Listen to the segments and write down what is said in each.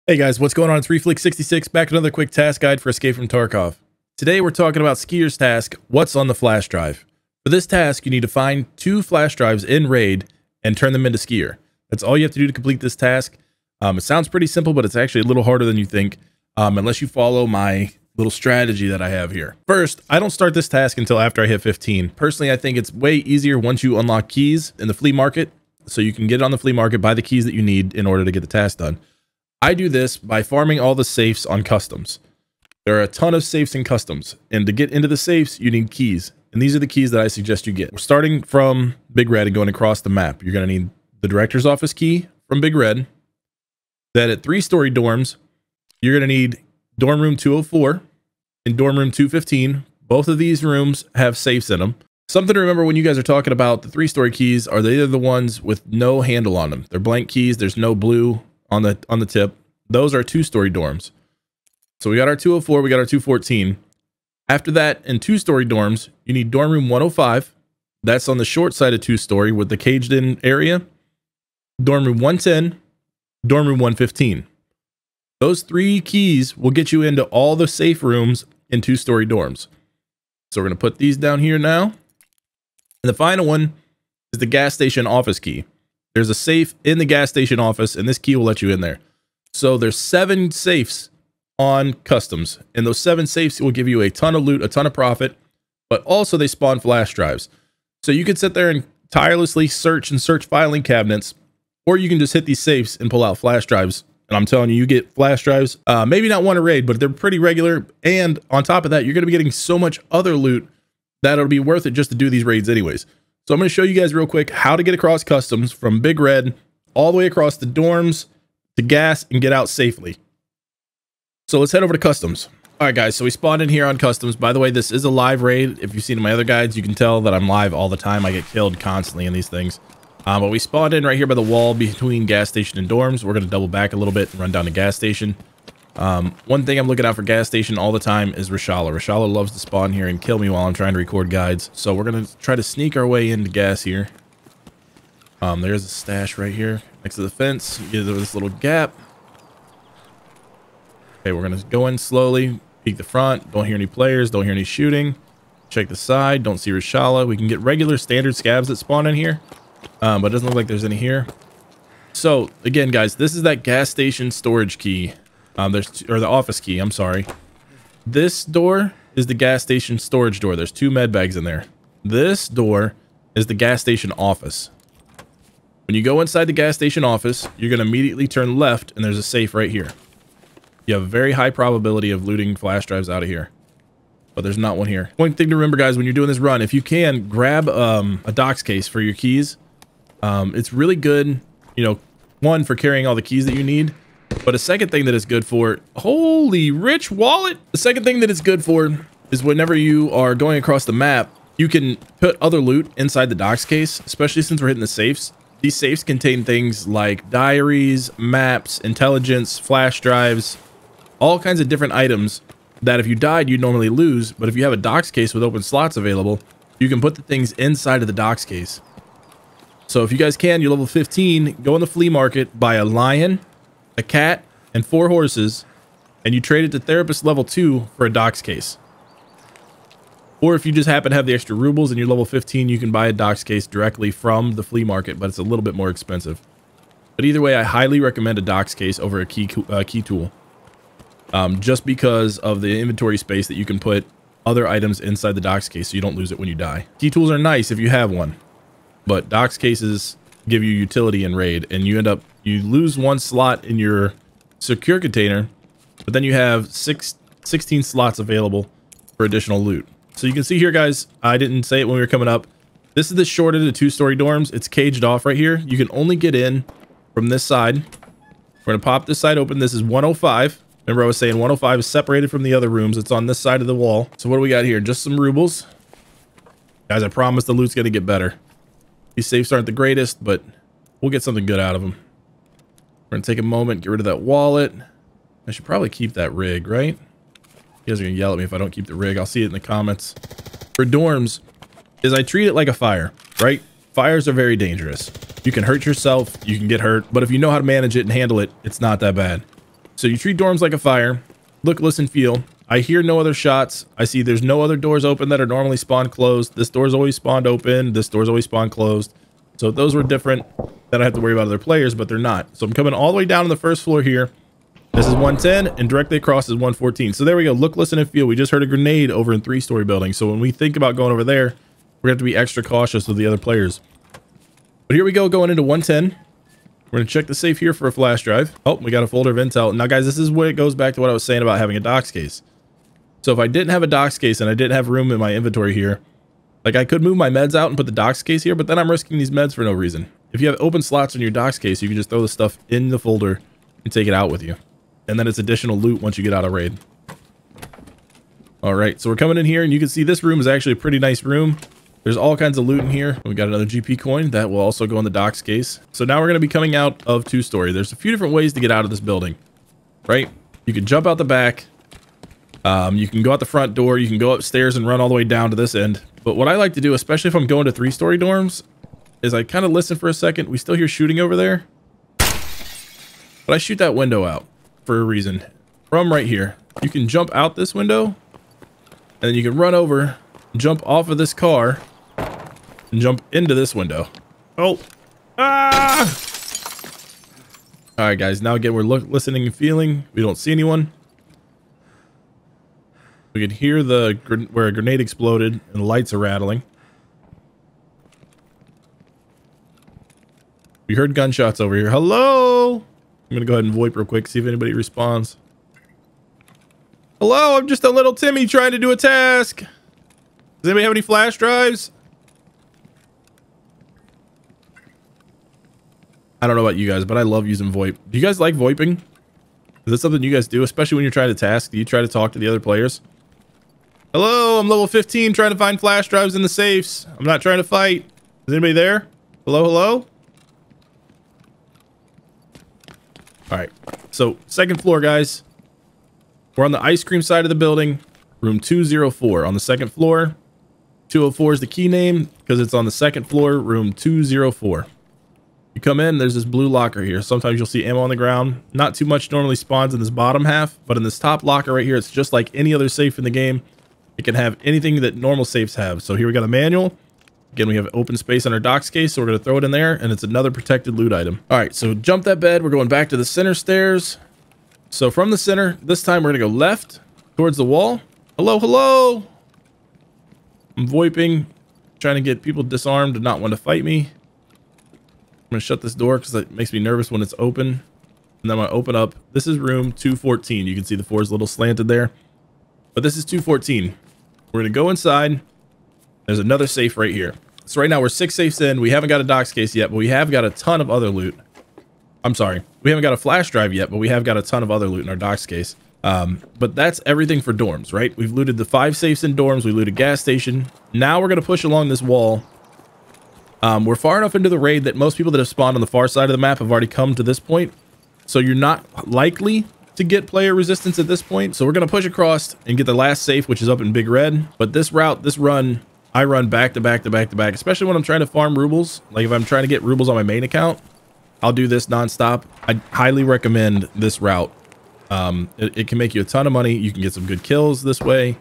Hey guys, what's going on? It's Reflix66 back with another quick task guide for Escape from Tarkov. Today we're talking about Skier's task, what's on the flash drive. For this task, you need to find 2 flash drives in RAID and turn them into Skier. That's all you have to do to complete this task. It sounds pretty simple, but it's actually a little harder than you think, unless you follow my little strategy that I have here. First, I don't start this task until after I hit 15. Personally, I think it's way easier once you unlock keys in the flea market, so you can get on the flea market, buy the keys that you need in order to get the task done. I do this by farming all the safes on customs. There are a ton of safes in customs, and to get into the safes, you need keys. And these are the keys that I suggest you get. We're starting from Big Red and going across the map. You're going to need the director's office key from Big Red. Then at 3-story dorms, you're going to need dorm room 204 and dorm room 215. Both of these rooms have safes in them. Something to remember when you guys are talking about the 3-story keys are they're the ones with no handle on them. They're blank keys. There's no blue on the tip. Those are 2-story dorms. So we got our 204, we got our 214. After that, in 2-story dorms, you need dorm room 105. That's on the short side of 2-story with the caged in area. Dorm room 110, dorm room 115. Those 3 keys will get you into all the safe rooms in 2-story dorms. So we're going to put these down here now. And the final one is the gas station office key. There's a safe in the gas station office, and this key will let you in there. So there's 7 safes on customs, and those 7 safes will give you a ton of loot, a ton of profit, but also they spawn flash drives. So you can sit there and tirelessly search filing cabinets, or you can just hit these safes and pull out flash drives. And I'm telling you, you get flash drives, maybe not one a raid, but they're pretty regular. And on top of that, you're going to be getting so much other loot that it'll be worth it just to do these raids anyways. So I'm going to show you guys real quick how to get across customs from Big Red all the way across the dorms to gas and get out safely. So let's head over to customs. All right, guys, so we spawned in here on customs. By the way, this is a live raid. If you've seen my other guides, you can tell that I'm live all the time. I get killed constantly in these things. But we spawned in right here by the wall between gas station and dorms. We're going to double back a little bit and run down to gas station. One thing I'm looking out for gas station all the time is Reshala. Reshala loves to spawn here and kill me while I'm trying to record guides. So we're going to try to sneak our way into gas here. There's a stash right here next to the fence. Get over this little gap. Okay, we're going to go in slowly, peek the front. Don't hear any players. Don't hear any shooting. Check the side. Don't see Reshala. We can get regular standard scabs that spawn in here. But it doesn't look like there's any here. So again, guys, this is that gas station storage key. Or the office key, I'm sorry. This door is the gas station storage door. There's 2 med bags in there. This door is the gas station office. When you go inside the gas station office, you're going to immediately turn left, and there's a safe right here. You have a very high probability of looting flash drives out of here. But there's not one here. One thing to remember, guys, when you're doing this run, if you can, grab a docs case for your keys. It's really good, you know, one, for carrying all the keys that you need. But a second thing that it's good for, holy rich wallet. The second thing that it's good for is whenever you are going across the map, you can put other loot inside the docs case, especially since we're hitting the safes. These safes contain things like diaries, maps, intelligence, flash drives, all kinds of different items that if you died, you'd normally lose. But if you have a docs case with open slots available, you can put the things inside of the docs case. So if you guys can, you're level 15, go in the flea market, buy a lion, a cat, and 4 horses, and you trade it to therapist level 2 for a docs case. Or if you just happen to have the extra rubles and you're level 15, you can buy a docs case directly from the flea market, but it's a little bit more expensive. But either way, I highly recommend a docs case over a key tool. Just because of the inventory space that you can put other items inside the docs case so you don't lose it when you die. Key tools are nice if you have one, but docs cases give you utility in raid, and you lose 1 slot in your secure container, but then you have 16 slots available for additional loot. So you can see here, guys, I didn't say it when we were coming up. This is the short of the 2-story dorms. It's caged off right here. You can only get in from this side. We're going to pop this side open. This is 105. Remember I was saying 105 is separated from the other rooms. It's on this side of the wall. So what do we got here? Just some rubles. Guys, I promise the loot's going to get better. These safes aren't the greatest, but we'll get something good out of them. We're going to take a moment, get rid of that wallet. I should probably keep that rig, right? You guys are going to yell at me if I don't keep the rig. I'll see it in the comments. For dorms, is I treat it like a fire, right? Fires are very dangerous. You can hurt yourself, you can get hurt, but if you know how to manage it and handle it, it's not that bad. So you treat dorms like a fire. Look, listen, feel. I hear no other shots. I see there's no other doors open that are normally spawned closed. This door's always spawned open. This door's always spawned closed. So if those were different, then I have to worry about other players, but they're not. So I'm coming all the way down on the first floor here. This is 110, and directly across is 114. So there we go. Look, listen, and feel. We just heard a grenade over in 3-story building. So when we think about going over there, we have to be extra cautious with the other players. But here we go, going into 110. We're going to check the safe here for a flash drive. Oh, we got a folder of intel. Now, guys, this is where it goes back to what I was saying about having a docs case. So if I didn't have a docs case and I didn't have room in my inventory here, like I could move my meds out and put the docs case here, but then I'm risking these meds for no reason. If you have open slots in your docs case, you can just throw the stuff in the folder and take it out with you. And then it's additional loot once you get out of raid. All right, so we're coming in here, and you can see this room is actually a pretty nice room. There's all kinds of loot in here. We got another GP coin that will also go in the docs case. So now we're going to be coming out of 2-story. There's a few different ways to get out of this building, right? You can jump out the back. You can go out the front door. You can go upstairs and run all the way down to this end. But what I like to do, especially if I'm going to 3-story dorms, is I kind of listen for a second. We still hear shooting over there, but I shoot that window out for a reason. From right here, you can jump out this window, and then you can run over, jump off of this car, and jump into this window. Oh, ah! All right, guys. Now again, we're listening and feeling. We don't see anyone. We can hear where a grenade exploded and the lights are rattling. We heard gunshots over here. Hello. I'm going to go ahead and VoIP real quick, see if anybody responds. Hello, I'm just a little Timmy trying to do a task. Does anybody have any flash drives? I don't know about you guys, but I love using VoIP. Do you guys like VoIPing? Is this something you guys do, especially when you're trying to task? Do you try to talk to the other players? Hello, I'm level 15 trying to find flash drives in the safes. I'm not trying to fight. Is anybody there? Hello, hello? All right, so second floor, guys. We're on the ice cream side of the building, room 204 on the second floor. 204 is the key name because it's on the second floor, room 204. You come in, there's this blue locker here. Sometimes you'll see ammo on the ground. Not too much normally spawns in this bottom half, but in this top locker right here, it's just like any other safe in the game. It can have anything that normal safes have. So here we got a manual. Again, we have open space on our docs case, so we're going to throw it in there, and it's another protected loot item. All right, so jump that bed. We're going back to the center stairs. So from the center, this time we're going to go left towards the wall. Hello, hello. I'm VoIPing, trying to get people disarmed and not want to fight me. I'm going to shut this door because it makes me nervous when it's open. And then I'm going to open up. This is room 214. You can see the floor is a little slanted there. But this is 214. We're going to go inside. There's another safe right here. So right now we're 6 safes in. We haven't got a docs case yet, but we have got a ton of other loot. I'm sorry. We haven't got a flash drive yet, but we have got a ton of other loot in our docs case. But that's everything for dorms, right? We've looted the 5 safes in dorms. We looted gas station. Now we're going to push along this wall. We're far enough into the raid that most people that have spawned on the far side of the map have already come to this point. So you're not likely to get player resistance at this point. So we're going to push across and get the last safe, which is up in Big Red. But this route, this run, I run back to back to back to back, especially when I'm trying to farm rubles. Like if I'm trying to get rubles on my main account, I'll do this nonstop. I highly recommend this route. It can make you a ton of money. You can get some good kills this way.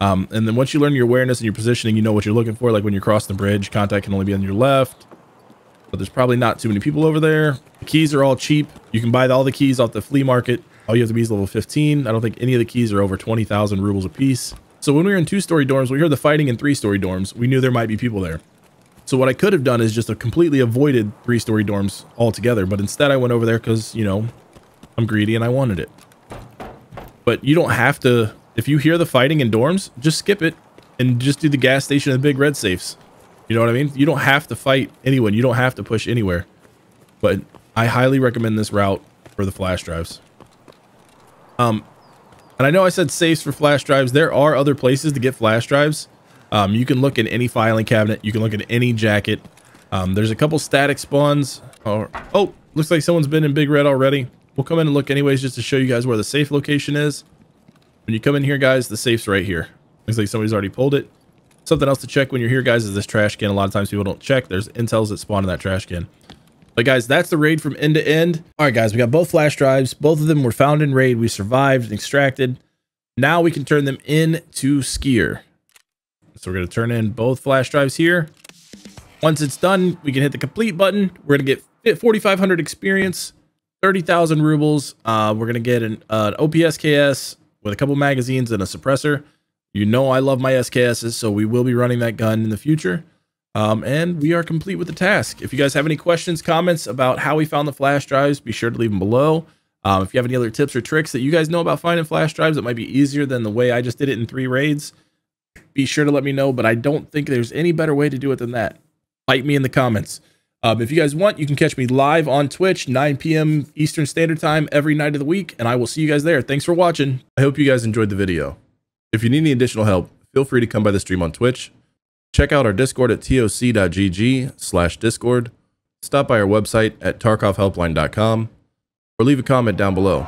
And then once you learn your awareness and your positioning, you know what you're looking for. Like when you're crossing the bridge, contact can only be on your left. But there's probably not too many people over there. The keys are all cheap. You can buy all the keys off the flea market. All you have to be is level 15. I don't think any of the keys are over 20,000 rubles a piece. So when we were in 2-story dorms, we heard the fighting in 3-story dorms. We knew there might be people there. So what I could have done is just completely avoided 3-story dorms altogether. But instead I went over there because, you know, I'm greedy and I wanted it. But you don't have to, if you hear the fighting in dorms, just skip it and just do the gas station and the Big Red safes. You know what I mean? You don't have to fight anyone. You don't have to push anywhere. But I highly recommend this route for the flash drives. And I know I said safes for flash drives. There are other places to get flash drives. You can look in any filing cabinet. You can look at any jacket. There's a couple static spawns. Oh, looks like someone's been in Big Red already. We'll come in and look anyways just to show you guys where the safe location is. When you come in here, guys, the safe's right here. Looks like somebody's already pulled it. Something else to check when you're here, guys, is this trash can. A lot of times people don't check. There's intels that spawn in that trash can. But guys, that's the raid from end to end. All right, guys, we got both flash drives. Both of them were found in raid. We survived and extracted. Now we can turn them into Skier. So we're going to turn in both flash drives here. Once it's done, we can hit the complete button. We're going to get 4,500 experience, 30,000 rubles. We're going to get an OPSKS with a couple magazines and a suppressor. You know I love my SKSs, so we will be running that gun in the future. And we are complete with the task. If you guys have any questions, comments about how we found the flash drives, be sure to leave them below. If you have any other tips or tricks that you guys know about finding flash drives that might be easier than the way I just did it in 3 raids, be sure to let me know, but I don't think there's any better way to do it than that. Fight me in the comments. If you guys want, you can catch me live on Twitch, 9 p.m. Eastern Standard Time every night of the week, and I will see you guys there. Thanks for watching. I hope you guys enjoyed the video. If you need any additional help, feel free to come by the stream on Twitch. Check out our Discord at toc.gg/discord. Stop by our website at tarkovhelpline.com or leave a comment down below.